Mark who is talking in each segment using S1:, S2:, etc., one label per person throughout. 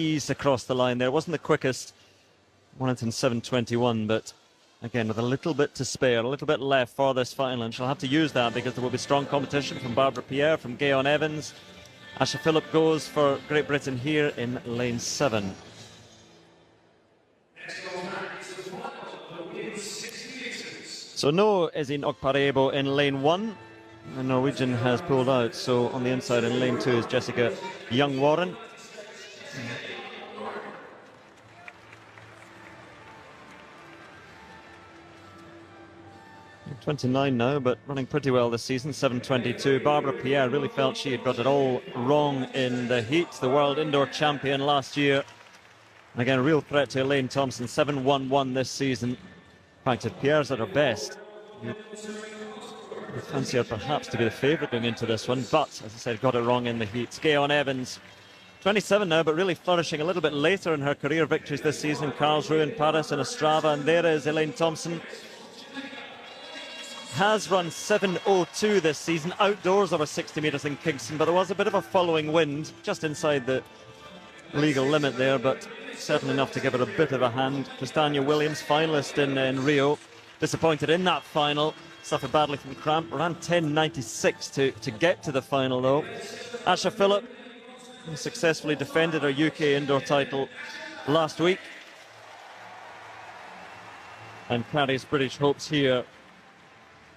S1: ease across the line there. It wasn't the quickest, won it in 7:21, but again with a little bit to spare, a little bit left for this final, and she'll have to use that because there will be strong competition from Barbara Pierre, from Gayon Evans. Asha Philip goes for Great Britain here in lane 7. So no Ezine Okparebo in lane 1. The Norwegian has pulled out, so on the inside in lane 2 is Jessica Young-Warren. 29 now, but running pretty well this season, 7:22. Barbara Pierre really felt she had got it all wrong in the heat. The world indoor champion last year. And again, a real threat to Elaine Thompson, 7-1-1 this season. In fact, if Pierre's at her best, you fancy her perhaps to be the favourite going into this one, but as I said, got it wrong in the heat. Gayon Evans, 27 now, but really flourishing a little bit later in her career. Victories this season, Karlsruhe and Paris and Ostrava, and there is Elaine Thompson. Has run 7:02 this season, outdoors over 60 metres in Kingston, but there was a bit of a following wind just inside the legal limit there, but certainly enough to give her a bit of a hand. Christania Williams, finalist in Rio, disappointed in that final, suffered badly from cramp, ran 10:96 to get to the final though. Asha Philip successfully defended her UK indoor title last week and carries British hopes here,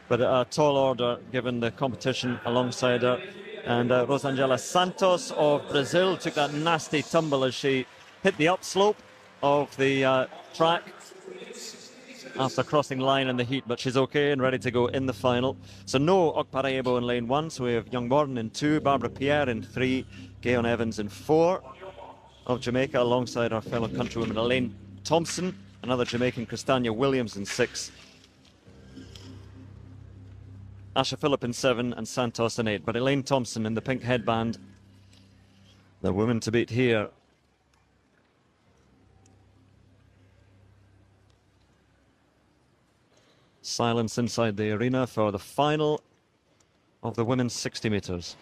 S1: but a tall order given the competition alongside her. And Rosângela Santos of Brazil took that nasty tumble as she hit the upslope of the track after crossing line in the heat, but she's okay and ready to go in the final. So no Okparebo in lane 1, so we have Young-Warren in 2, Barbara Pierre in 3, Gayon Evans in 4 of Jamaica, alongside our fellow countrywoman Elaine Thompson, another Jamaican, Christania Williams in 6. Asha Philip in 7 and Santos in 8. But Elaine Thompson in the pink headband, the woman to beat here. Silence inside the arena for the final of the women's 60 metres.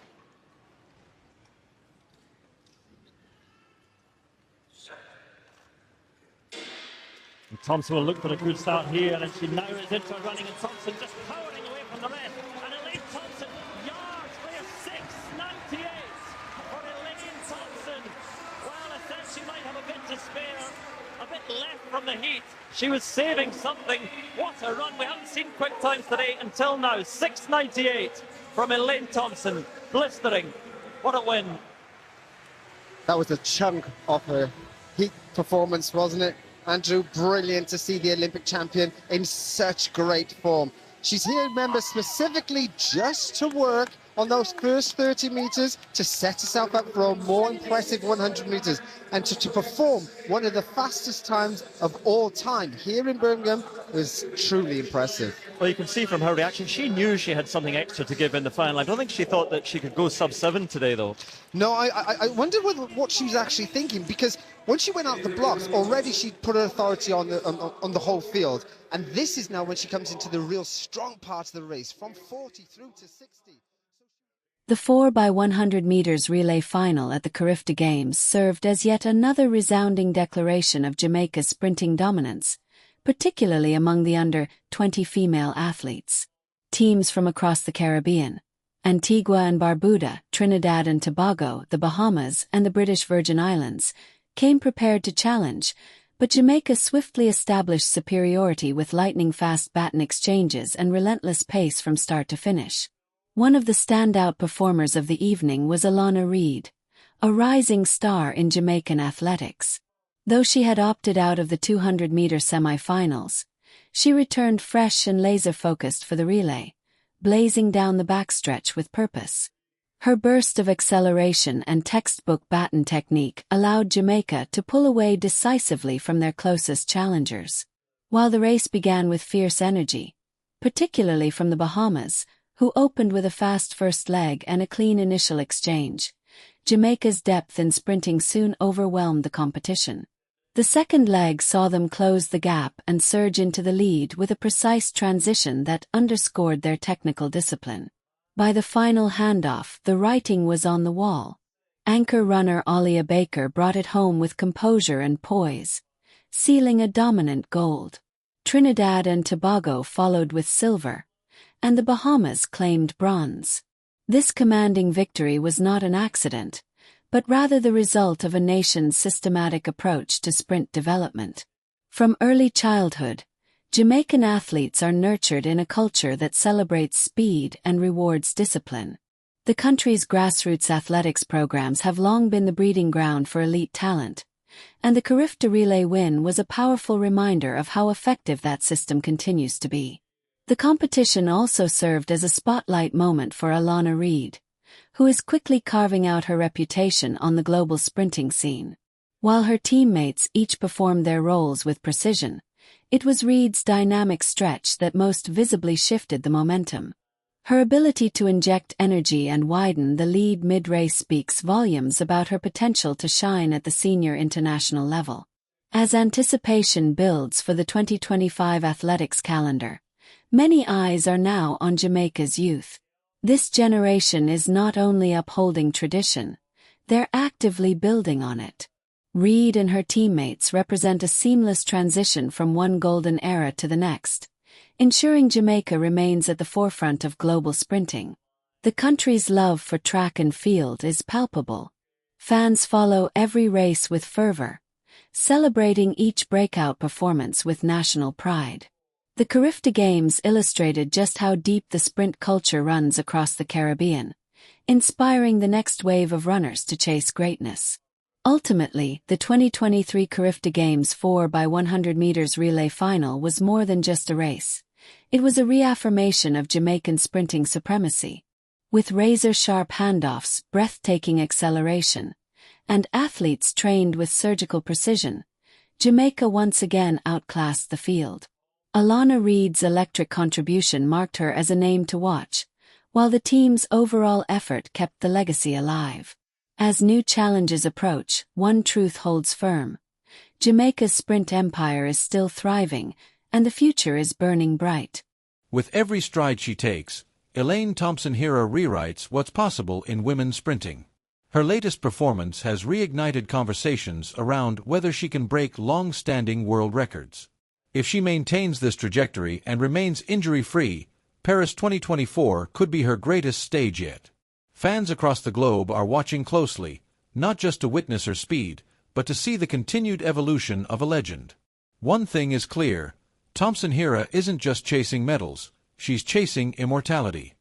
S1: And Thompson will look for a good start here, and she now is into running, and Thompson just powering away from the rest. And Elaine Thompson, yards for a 6:98 for Elaine Thompson. Well, I said she might have a bit to spare, a bit left from the heat. She was saving something. What a run. We haven't seen quick times today until now. 6:98 from Elaine Thompson. Blistering. What a win.
S2: That was a chunk of her heat performance, wasn't it? Andrew, brilliant to see the Olympic champion in such great form. She's here, remember, specifically just to work on those first 30 metres to set herself up for a more impressive 100 metres and to perform one of the fastest times of all time here in Birmingham was truly impressive.
S1: Well, you can see from her reaction, she knew she had something extra to give in the final. I don't think she thought that she could go sub-7 today, though.
S2: No, I wonder what she was actually thinking, because when she went out the blocks, already she'd put her authority on the whole field. And this is now when she comes into the real strong part of the race, from 40 through to 60.
S3: The 4x100 meters relay final at the Carifta Games served as yet another resounding declaration of Jamaica's sprinting dominance, particularly among the under-20 female athletes. Teams from across the Caribbean, Antigua and Barbuda, Trinidad and Tobago, the Bahamas, and the British Virgin Islands, came prepared to challenge, but Jamaica swiftly established superiority with lightning-fast baton exchanges and relentless pace from start to finish. One of the standout performers of the evening was Alana Reid, a rising star in Jamaican athletics. Though she had opted out of the 200-meter semi-finals, she returned fresh and laser-focused for the relay, blazing down the backstretch with purpose. Her burst of acceleration and textbook baton technique allowed Jamaica to pull away decisively from their closest challengers. While the race began with fierce energy, particularly from the Bahamas, who opened with a fast first leg and a clean initial exchange, Jamaica's depth in sprinting soon overwhelmed the competition. The second leg saw them close the gap and surge into the lead with a precise transition that underscored their technical discipline. By the final handoff, the writing was on the wall. Anchor runner Alia Baker brought it home with composure and poise, sealing a dominant gold. Trinidad and Tobago followed with silver, and the Bahamas claimed bronze. This commanding victory was not an accident, but rather the result of a nation's systematic approach to sprint development. From early childhood, Jamaican athletes are nurtured in a culture that celebrates speed and rewards discipline. The country's grassroots athletics programs have long been the breeding ground for elite talent, and the Carifta relay win was a powerful reminder of how effective that system continues to be. The competition also served as a spotlight moment for Alana Reid, who is quickly carving out her reputation on the global sprinting scene. While her teammates each performed their roles with precision, it was Reid's dynamic stretch that most visibly shifted the momentum. Her ability to inject energy and widen the lead mid-race speaks volumes about her potential to shine at the senior international level. As anticipation builds for the 2025 athletics calendar, many eyes are now on Jamaica's youth. This generation is not only upholding tradition, they're actively building on it. Reid and her teammates represent a seamless transition from one golden era to the next, ensuring Jamaica remains at the forefront of global sprinting. The country's love for track and field is palpable. Fans follow every race with fervor, celebrating each breakout performance with national pride. The Carifta Games illustrated just how deep the sprint culture runs across the Caribbean, inspiring the next wave of runners to chase greatness. Ultimately, the 2023 Carifta Games 4x100 meters relay final was more than just a race. It was a reaffirmation of Jamaican sprinting supremacy. With razor-sharp handoffs, breathtaking acceleration, and athletes trained with surgical precision, Jamaica once again outclassed the field. Alana Reid's electric contribution marked her as a name to watch, while the team's overall effort kept the legacy alive. As new challenges approach, one truth holds firm. Jamaica's sprint empire is still thriving, and the future is burning bright.
S4: With every stride she takes, Elaine Thompson-Herah rewrites what's possible in women's sprinting. Her latest performance has reignited conversations around whether she can break long-standing world records. If she maintains this trajectory and remains injury-free, Paris 2024 could be her greatest stage yet. Fans across the globe are watching closely, not just to witness her speed, but to see the continued evolution of a legend. One thing is clear, Thompson-Herah isn't just chasing medals, she's chasing immortality.